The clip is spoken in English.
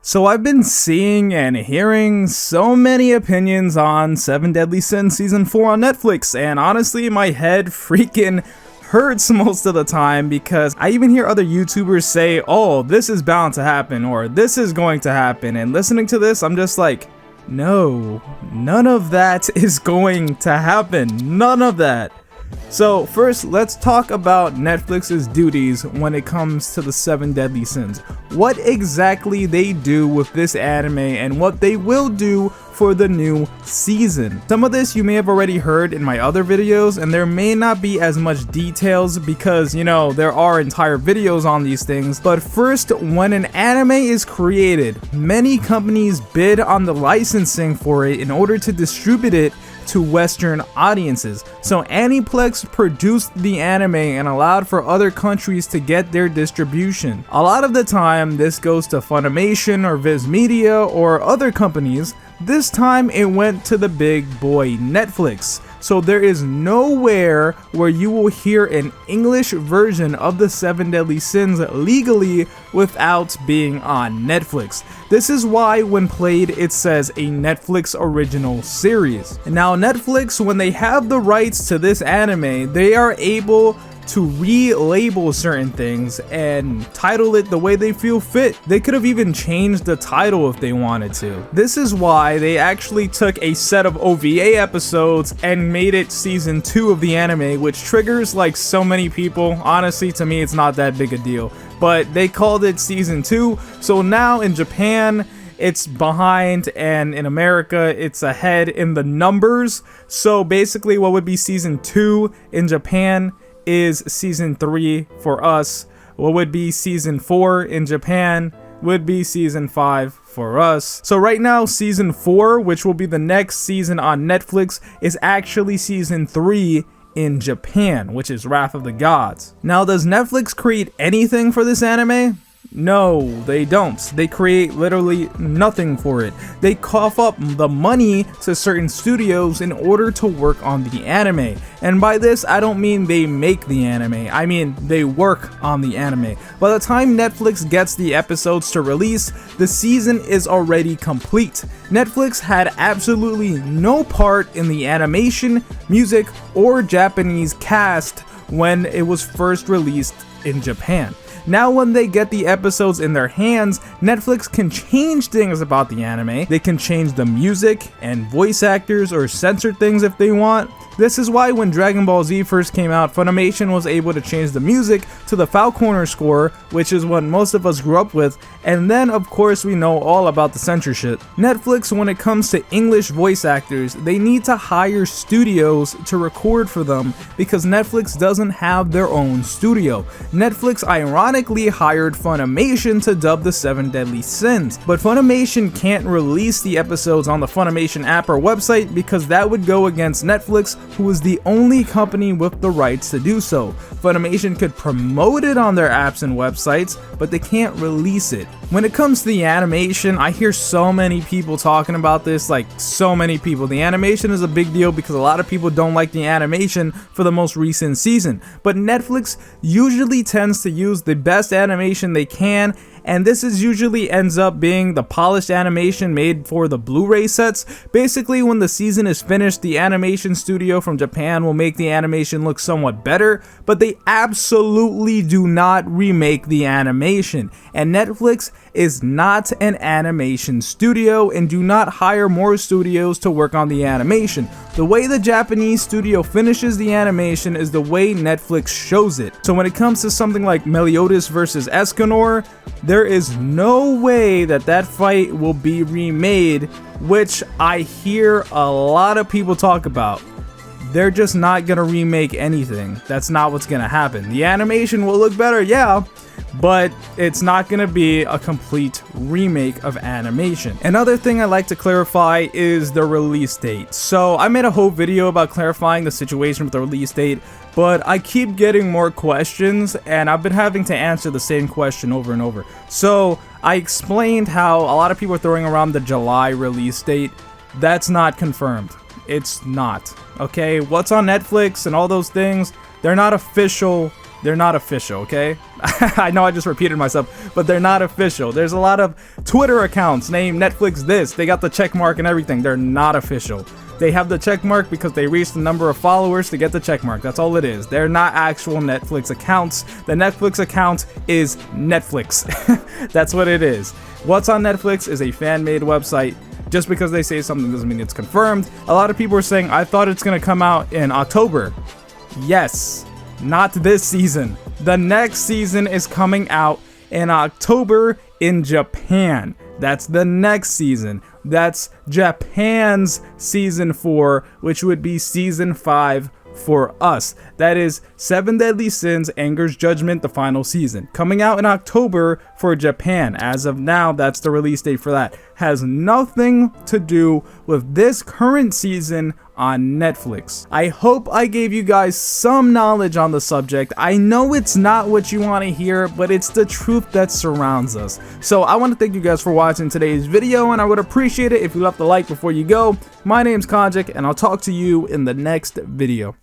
So I've been seeing and hearing so many opinions on 7 Deadly Sins Season 4 on Netflix, and honestly my head freaking hurts most of the time because I even hear other YouTubers say, oh, this is bound to happen, or this is going to happen, and listening to this I'm just like, no, none of that is going to happen, none of that. So first, let's talk about Netflix's duties when it comes to the 7 Deadly Sins. What exactly they do with this anime and what they will do for the new season. Some of this you may have already heard in my other videos, and there may not be as much details because, you know, there are entire videos on these things. But first, when an anime is created, many companies bid on the licensing for it in order to distribute it to Western audiences. So Aniplex produced the anime and allowed for other countries to get their distribution. A lot of the time this goes to Funimation or Viz Media or other companies. This time it went to the big boy Netflix. So there is nowhere where you will hear an English version of the 7 Deadly Sins legally without being on Netflix. This is why when played it says a Netflix original series. And now Netflix, when they have the rights to this anime, they are able to relabel certain things and title it the way they feel fit. They could have even changed the title if they wanted to. This is why they actually took a set of OVA episodes and made it season 2 of the anime, which triggers like so many people. Honestly, to me it's not that big a deal, but they called it season 2. So now in Japan it's behind, and in America it's ahead in the numbers. So basically what would be season 2 in Japan is season 3 for us. What would be season 4 in Japan would be season 5 for us. So right now season 4, which will be the next season on Netflix, is actually season 3 in Japan, which is Wrath of the Gods. Now, does Netflix create anything for this anime? No, they don't. They create literally nothing for it. They cough up the money to certain studios in order to work on the anime. And by this, I don't mean they make the anime. I mean they work on the anime. By the time Netflix gets the episodes to release, the season is already complete. Netflix had absolutely no part in the animation, music, or Japanese cast when it was first released in Japan. Now when they get the episodes in their hands, Netflix can change things about the anime. They can change the music and voice actors or censor things if they want. This is why when Dragon Ball Z first came out, Funimation was able to change the music to the Falconer score, which is what most of us grew up with, and then of course we know all about the censorship. Netflix, when it comes to English voice actors, they need to hire studios to record for them because Netflix doesn't have their own studio. Netflix ironically hired Funimation to dub the 7 Deadly Sins, but Funimation can't release the episodes on the Funimation app or website because that would go against Netflix, who is the only company with the rights to do so. Funimation could promote it on their apps and websites, but they can't release it. When it comes to the animation, I hear so many people talking about this, like so many people. The animation is a big deal because a lot of people don't like the animation for the most recent season, but Netflix usually tends to use the best animation they can, and this is usually ends up being the polished animation made for the Blu-ray sets. Basically, when the season is finished, the animation studio from Japan will make the animation look somewhat better, but they absolutely do not remake the animation. And Netflix is not an animation studio and do not hire more studios to work on the animation. The way the Japanese studio finishes the animation is the way Netflix shows it. So when it comes to something like Meliodas versus Escanor, there is no way that that fight will be remade, which I hear a lot of people talk about. They're just not gonna remake anything. That's not what's gonna happen. The animation will look better, yeah, but it's not gonna be a complete remake of animation. Another thing I like to clarify is the release date. So I made a whole video about clarifying the situation with the release date, but I keep getting more questions and I've been having to answer the same question over and over. So I explained how a lot of people are throwing around the July release date. That's not confirmed. It's not. Okay, what's on Netflix and all those things, they're not official they're not official, okay? I know I just repeated myself, but they're not official. There's a lot of Twitter accounts named Netflix this. They got the check mark and everything. They're not official. They have the check mark because they reached the number of followers to get the check mark. That's all it is. They're not actual Netflix accounts. The Netflix account is Netflix. That's what it is. What's on Netflix is a fan-made website. Just because they say something doesn't mean it's confirmed. A lot of people are saying, I thought it's going to come out in October. Yes, not this season. The next season is coming out in October in Japan. That's the next season. That's Japan's season 4, which would be season 5 for us. That is 7 Deadly Sins, Anger's Judgment, the final season. Coming out in October for Japan. As of now, that's the release date for that. Has nothing to do with this current season on Netflix. I hope I gave you guys some knowledge on the subject. I know it's not what you want to hear, but it's the truth that surrounds us. So I want to thank you guys for watching today's video, and I would appreciate it if you left a like before you go. My name's Konjic, and I'll talk to you in the next video.